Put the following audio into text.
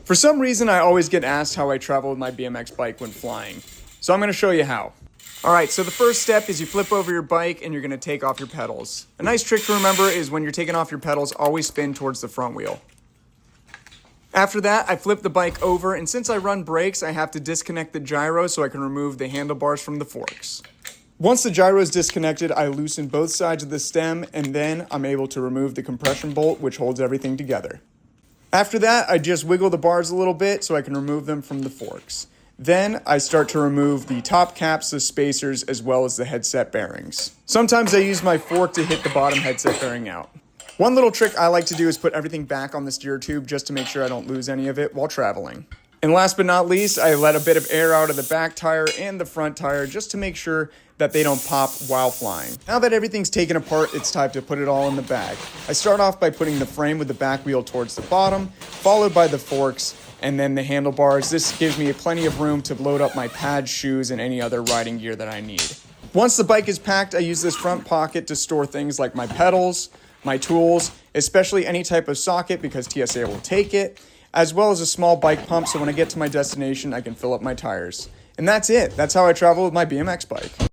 For some reason, I always get asked how I travel with my BMX bike when flying. So I'm going to show you how. Alright, so the first step is you flip over your bike and you're going to take off your pedals. A nice trick to remember is when you're taking off your pedals, always spin towards the front wheel. After that, I flip the bike over, and since I run brakes, I have to disconnect the gyro so I can remove the handlebars from the forks. Once the gyro is disconnected, I loosen both sides of the stem, and then I'm able to remove the compression bolt, which holds everything together. After that, I just wiggle the bars a little bit so I can remove them from the forks. Then I start to remove the top caps, the spacers, as well as the headset bearings. Sometimes I use my fork to hit the bottom headset bearing out. One little trick I like to do is put everything back on the steer tube just to make sure I don't lose any of it while traveling. And last but not least, I let a bit of air out of the back tire and the front tire just to make sure that they don't pop while flying. Now that everything's taken apart, it's time to put it all in the bag. I start off by putting the frame with the back wheel towards the bottom, followed by the forks, and then the handlebars. This gives me plenty of room to load up my pads, shoes, and any other riding gear that I need. Once the bike is packed, I use this front pocket to store things like my pedals, my tools, especially any type of socket because TSA will take it, as well as a small bike pump so when I get to my destination, I can fill up my tires. And that's it. That's how I travel with my BMX bike.